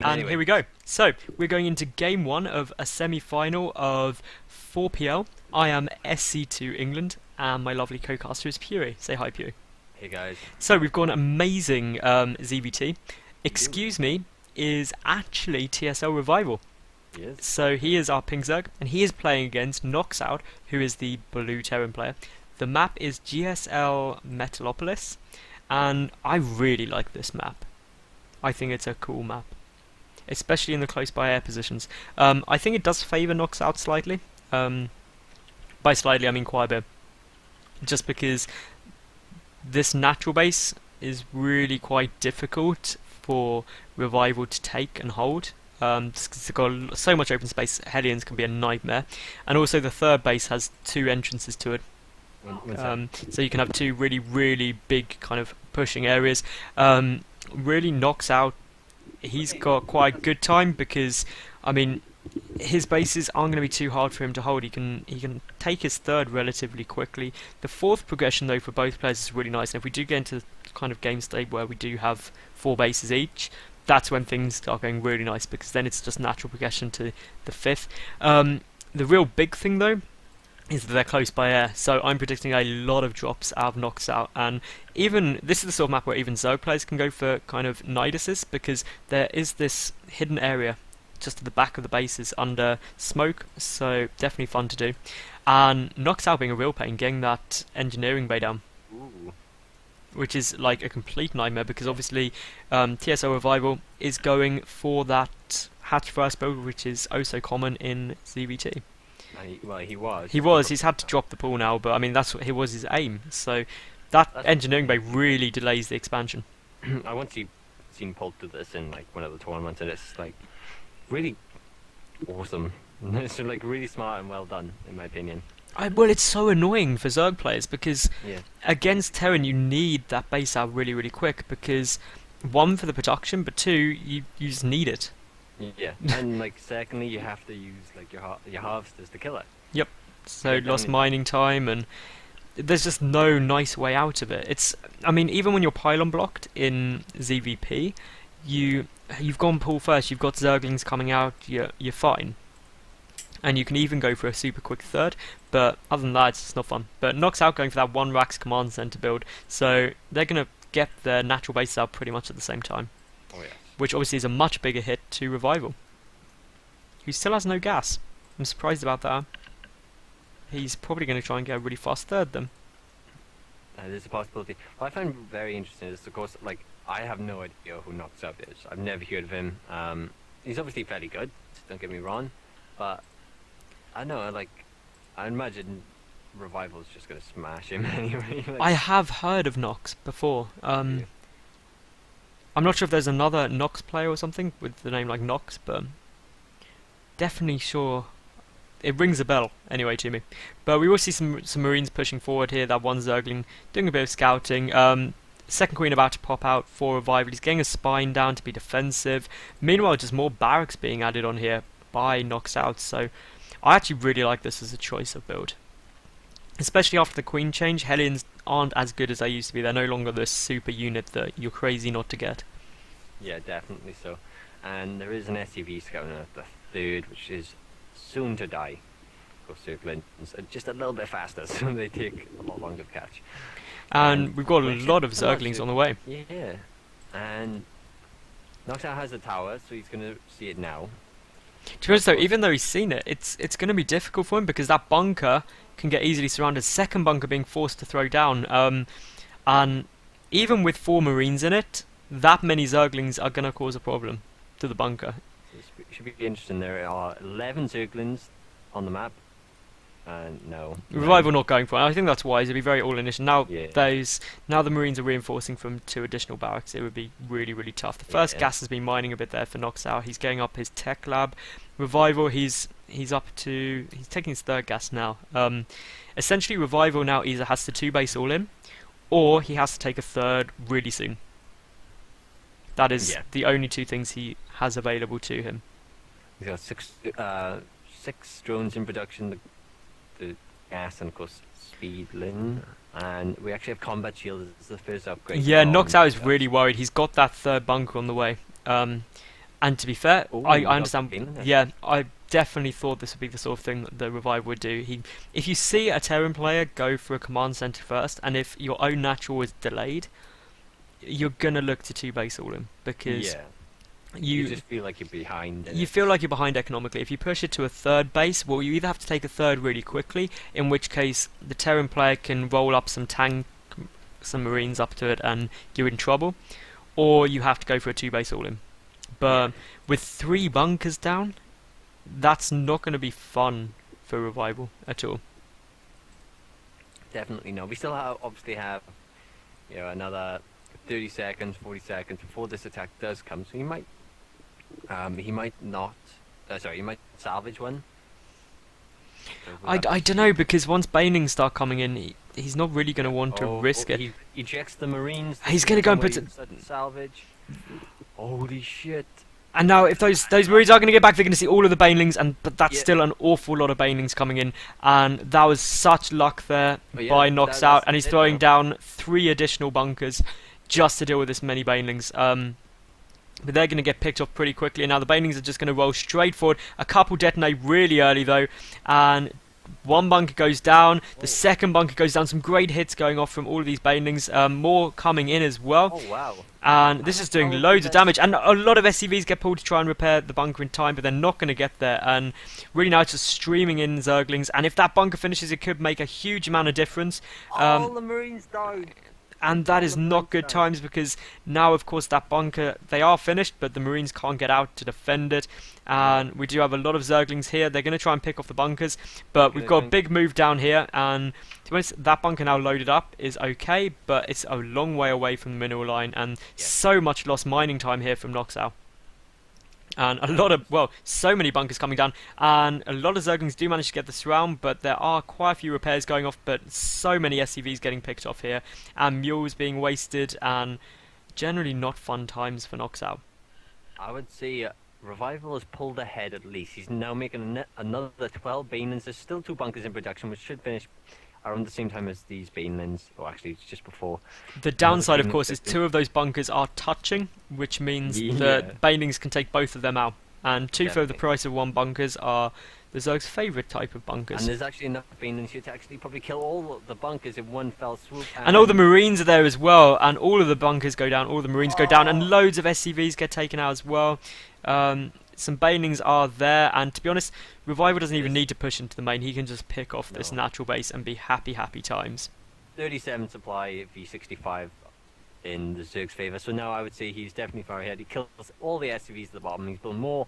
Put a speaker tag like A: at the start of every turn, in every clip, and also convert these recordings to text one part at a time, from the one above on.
A: And
B: Anyway,
A: here we go. So, we're going into game 1 of a semi-final of 4PL. I am SC2 England, and my lovely co-caster is Pughy. Say hi, Pughy.
B: hey guys.
A: So, we've got an amazing ZvT. Excuse me, is actually TSLRevival.
B: Yes.
A: So, he is our ping Zerg, and he is playing against NoXOuT, who is the blue Terran player. The map is GSL Metalopolis, and I really like this map. I think it's a cool map, especially in the close by air positions. I think it does favour NoXOuT slightly. By slightly I mean quite a bit. Just because this natural base is really quite difficult for Revival to take and hold. Just 'cause it's got so much open space, Hellions can be a nightmare. And also the third base has 2 entrances to it. So you can have 2 really, really big kind of pushing areas. Really NoXOuT. He's got quite a good time because, I mean, his bases aren't going to be too hard for him to hold. He can take his third relatively quickly. The fourth progression though for both players is really nice. And if we do get into kind of game state where we do have 4 bases each, that's when things start going really nice because then it's just natural progression to the 5th. The real big thing though is that they're close by air, so I'm predicting a lot of drops out of NoXOuT, and even this is the sort of map where even Zerg players can go for kind of night assist because there is this hidden area just at the back of the bases under smoke, so definitely fun to do. And NoXOuT being a real pain, getting that engineering bay down,
B: Ooh.
A: which is like a complete nightmare because obviously TSLRevival is going for that hatch first build, which is oh so common in ZvT.
B: He was.
A: He was. He's had to drop the pool now, but I mean that's what was his aim. So that engineering bay really delays the expansion.
B: I once seen Pulp do this in like one of the tournaments, and it's like really awesome. It's like really smart and well done, in my opinion.
A: Well, it's so annoying for Zerg players because
B: Yeah.
A: against Terran you need that base out really, really quick because 1 for the production, but 2 you just need it.
B: Yeah. And like secondly, you have to use like your harvesters to kill it.
A: Yep. So
B: Yeah,
A: lost
B: definitely.
A: mining time, and there's just no nice way out of it. I mean, even when you're pylon blocked in ZvP, you've gone pool first. You've got Zerglings coming out. You're fine, and you can even go for a super quick third. But other than that, it's just not fun. But NoXOuT going for that 1 Rax command center build, so they're gonna get their natural bases out pretty much at the same time,
B: Oh yeah.
A: which obviously is a much bigger hit to Revival, who still has no gas. I'm surprised about that. He's probably going to try and get a really fast third then.
B: There's a possibility. What I find very interesting is, of course, like I have no idea who NoXOuT is. I've never heard of him. He's obviously fairly good. Don't get me wrong, but I don't know. Like I imagine Revival's just gonna smash him anyway. Like,
A: I have heard of Nox before.
B: Yeah.
A: I'm not sure if there's another Nox player or something with the name like Nox, but definitely sure. It rings a bell anyway to me. But we will see some Marines pushing forward here. That one Zergling doing a bit of scouting. Second Queen about to pop out for Revival. He's getting a spine down to be defensive. Meanwhile, just more barracks being added on here by NoXOuT. So I actually really like this as a choice of build. Especially after the Queen change, Hellions aren't as good as they used to be. They're no longer the super unit that you're crazy not to get.
B: Yeah, definitely so. And there is an SUV scouting at the 3rd, which is soon to die. Go circling just a little bit faster, so they take a lot longer to catch.
A: And we've got a
B: which
A: lot of
B: is a lot
A: Zerglings
B: to-
A: on the way.
B: Yeah. And NoXOuT has a tower, so he's gonna see it now.
A: To be honest though, even though he's seen it, it's going to be difficult for him because that bunker can get easily surrounded. Second bunker being forced to throw down. And even with 4 Marines in it, that many Zerglings are going to cause a problem to the bunker.
B: So it should be interesting. There are 11 Zerglings on the map. And no.
A: Revival not going for it. I think that's wise. It'd be very all-in-ish. Now
B: Yeah.
A: now the Marines are reinforcing from 2 additional barracks. It would be really, really tough. The first
B: Yeah.
A: gas has been mining a bit there for NoXOuT. He's getting up his tech lab. Revival, he's taking his 3rd gas now. Essentially, Revival now either has to 2 base all in, or he has to take a 3rd really soon. That is the only 2 things he has available to him.
B: He's got 6 drones in production. The gas and of course Speedlin, and we actually have combat shield as the first upgrade.
A: Yeah,
B: from
A: NoXOuT is
B: NoXOuT.
A: really worried. He's got that 3rd bunker on the way. And to be fair,
B: Ooh,
A: I
B: we got
A: understand.
B: Finland there.
A: Yeah, I definitely thought this would be the sort of thing that the Revive would do. If you see a Terran player go for a command center first, and if your own natural is delayed, you're gonna look to two base all him because
B: Yeah.
A: you
B: You just feel like you're behind. and
A: you feel like you're behind economically. If you push it to a third base, well, you either have to take a third really quickly, in which case the Terran player can roll up some Marines up to it, and you're in trouble, or you have to go for a two base all in. But with 3 bunkers down, that's not going to be fun for Revival at all.
B: Definitely no. We still obviously have, another 30 seconds, 40 seconds before this attack does come. So he might not. Sorry, he might salvage one.
A: I don't know, because once banelings start coming in, he's not really going to want to risk it.
B: He ejects the Marines.
A: He's going to go and put
B: salvage. Holy shit.
A: And now, if those Marines are going to get back, they're going to see all of the banelings, but that's
B: Yeah.
A: still an awful lot of banelings coming in. And that was such luck there
B: But yeah,
A: by
B: that's
A: NoXOuT, and he's
B: it
A: throwing
B: now.
A: down 3 additional bunkers just to deal with this many banelings. But they're going to get picked off pretty quickly, and now the banelings are just going to roll straight forward. A couple detonate really early though, and one bunker goes down, the second bunker goes down. Some great hits going off from all of these banelings, more coming in as well.
B: Oh wow.
A: And this is doing loads of damage, and a lot of SCVs get pulled to try and repair the bunker in time, but they're not going to get there. And really now it's just streaming in Zerglings, and if that bunker finishes, it could make a huge amount of difference.
B: All the Marines died.
A: And that is not good times, because now, of course, that bunker, they are finished, but the Marines can't get out to defend it. And we do have a lot of Zerglings here. They're going to try and pick off the bunkers, but we've got a big move down here. And to be honest, that bunker now loaded up is okay, but it's a long way away from the mineral line, and so much lost mining time here from NoXOuT. And a lot of, so many bunkers coming down, and a lot of Zerglings do manage to get this round, but there are quite a few repairs going off, but so many SCVs getting picked off here, and mules being wasted, and generally not fun times for NoXOuT.
B: I would say Revival has pulled ahead at least. He's now making another 12 banelings. There's still 2 bunkers in production, which should finish around the same time as these banelings. Or actually, it's just before.
A: The downside, of course, is 2 of those bunkers are touching, which means the banelings can take both of them out. And 2 for the price of 1 bunkers are the Zerg's favourite type of bunkers.
B: And there's actually enough banelings here to actually probably kill all the bunkers in one fell swoop.
A: And all the Marines are there as well, and all of the bunkers go down, all the Marines go down, and loads of SCVs get taken out as well. Some banelings are there, and to be honest, Revival doesn't even need to push into the main. He can just pick off this natural base and be happy times.
B: 37 supply V65 in the Zerg's favour, so now I would say he's definitely far ahead. He kills all the SCVs at the bottom. He's built more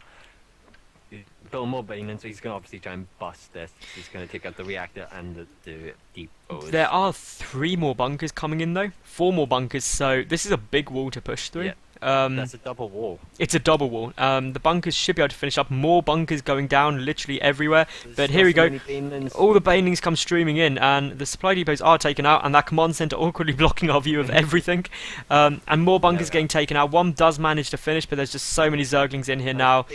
B: banelings, so he's going to obviously try and bust this. He's going to take out the reactor and the deep O's.
A: There are 3 more bunkers coming in though, 4 more bunkers, so this is a big wall to push through.
B: Yeah. That's a double wall.
A: It's a double wall. The bunkers should be able to finish up. More bunkers going down literally everywhere. But here we go. All the banelings come streaming in, and the supply depots are taken out, and that command center awkwardly blocking our view of everything. And more bunkers getting taken out. One does manage to finish, but there's just so many Zerglings in here now.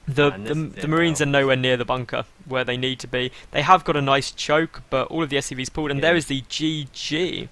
A: The Marines are nowhere near the bunker where they need to be. They have got a nice choke, but all of the SCVs pulled, and there is the GG.